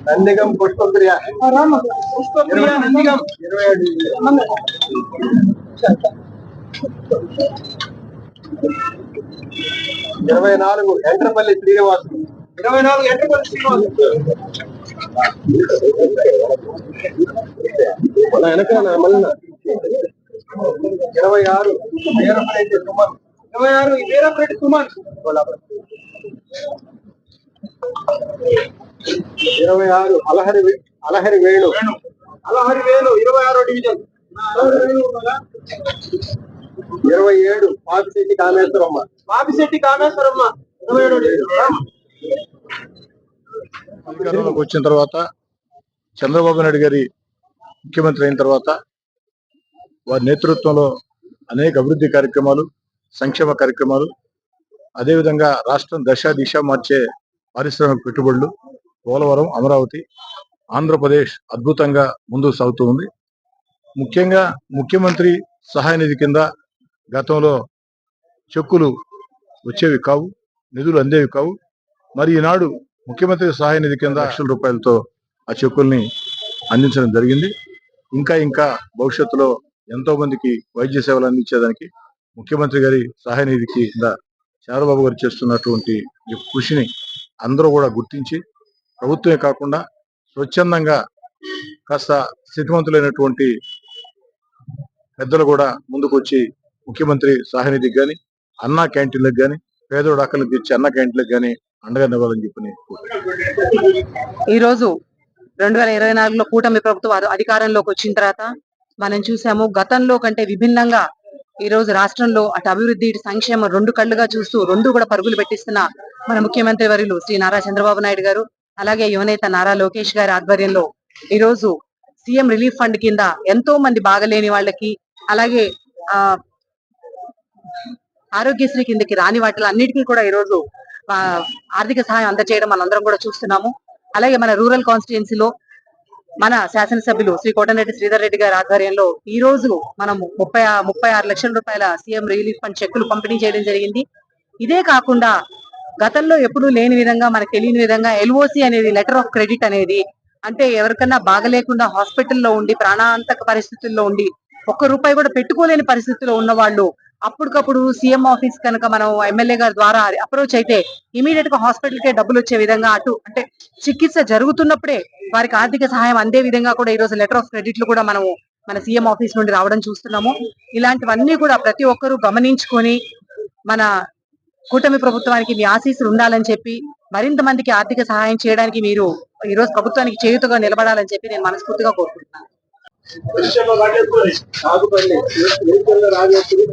నందిగం పుష్పప్రియ నందిగం 24 ఎంట్రపల్లి శ్రీనివాసు 24 ఎంట్రపల్లి శ్రీనివాసు వెనక 26 వీరపరెడ్డి Suman 26 వీరపరెడ్డి Suman 26 Alahari Venu 26 division 27 Papisetti Kameswaramma 27 division. అధికారంలోకి వచ్చిన తర్వాత చంద్రబాబు నాయుడు గారి ముఖ్యమంత్రి అయిన తర్వాత వారి నేతృత్వంలో అనేక అభివృద్ధి కార్యక్రమాలు, సంక్షేమ కార్యక్రమాలు, అదేవిధంగా రాష్ట్రం దిశ మార్చే పారిశ్రామిక పెట్టుబడులు, పోలవరం, అమరావతి, ఆంధ్రప్రదేశ్ అద్భుతంగా ముందుకు సాగుతూ ఉంది. ముఖ్యంగా ముఖ్యమంత్రి సహాయ నిధి కింద గతంలో చెక్కులు వచ్చేవి కావు, నిధులు అందేవి కావు. మరి ఈనాడు ముఖ్యమంత్రి సహాయ నిధి కింద లక్షల రూపాయలతో ఆ చెక్కుల్ని అందించడం జరిగింది. ఇంకా భవిష్యత్తులో ఎంతో మందికి వైద్య సేవలు అందించేదానికి ముఖ్యమంత్రి గారి సహాయ నిధి కింద చంద్రబాబు గారు చేస్తున్నటువంటి కృషిని అందరూ కూడా గుర్తించి ప్రభుత్వమే కాకుండా స్వచ్ఛందంగా కాస్త స్థితివంతులైనటువంటి పెద్దలు కూడా ముందుకు వచ్చి ముఖ్యమంత్రి సహాయ నిధికి కానీ, అన్నా క్యాంటీన్లకు కానీ, పేదోడు ఆకలిని తీర్చి అన్న క్యాంటీన్లకు కానీ అండగా నివ్వాలని చెప్పని ఈరోజు 2024లో కూటమి ప్రభుత్వం అధికారంలోకి వచ్చిన తర్వాత మనం చూసాము, గతంలో కంటే విభిన్నంగా ఈ రోజు రాష్ట్రంలో అటు అభివృద్ధి, ఇటు సంక్షేమం రెండు కళ్ళుగా చూస్తూ రెండు కూడా పరుగులు పెట్టిస్తున్న మన ముఖ్యమంత్రి వర్యులు శ్రీ నారా చంద్రబాబు నాయుడు గారు, అలాగే యువనేత నారా లోకేష్ గారి ఆధ్వర్యంలో ఈ రోజు సీఎం రిలీఫ్ ఫండ్ కింద ఎంతో మంది బాగలేని వాళ్ళకి, అలాగే ఆరోగ్యశ్రీ కిందకి రాని వాటిలో అన్నిటికీ కూడా ఈ రోజు ఆర్థిక సహాయం అందజేయడం మనందరం కూడా చూస్తున్నాము. అలాగే మన రూరల్ కాన్స్టిట్యున్సీలో మన శాసనసభ్యులు శ్రీ కోటమిరెడ్డి శ్రీధర్ రెడ్డి గారి ఆధ్వర్యంలో ఈ రోజు మనము 36 లక్షల రూపాయల సీఎం రిలీఫ్ ఫండ్ చెక్కులు పంపిణీ చేయడం జరిగింది. ఇదే కాకుండా గతంలో ఎప్పుడూ లేని విధంగా, మనకు తెలియని విధంగా ఎల్ఓసి అనేది, లెటర్ ఆఫ్ క్రెడిట్ అనేది, అంటే ఎవరికన్నా బాగలేకుండా హాస్పిటల్లో ఉండి ప్రాణాంతక పరిస్థితుల్లో ఉండి ఒక్క రూపాయి కూడా పెట్టుకోలేని పరిస్థితుల్లో ఉన్న వాళ్ళు అప్పటికప్పుడు సీఎం ఆఫీస్ కనుక మనం ఎమ్మెల్యే గారి ద్వారా అప్రోచ్ అయితే ఇమీడియట్ గా హాస్పిటల్ కే డబ్బులు వచ్చే విధంగా, అటు అంటే చికిత్స జరుగుతున్నప్పుడే వారికి ఆర్థిక సహాయం అందే విధంగా కూడా ఈ రోజు లెటర్ ఆఫ్ క్రెడిట్లు కూడా మనము మన సీఎం ఆఫీస్ నుండి రావడం చూస్తున్నాము. ఇలాంటివన్నీ కూడా ప్రతి ఒక్కరూ గమనించుకొని మన కూటమి ప్రభుత్వానికి మీ ఆశీస్సులు ఉండాలని చెప్పి, మరింత మందికి ఆర్థిక సహాయం చేయడానికి మీరు ఈ రోజు ప్రభుత్వానికి చేయూతగా నిలబడాలని చెప్పి నేను మనస్ఫూర్తిగా కోరుకుంటున్నాను. రాజేశ్వరి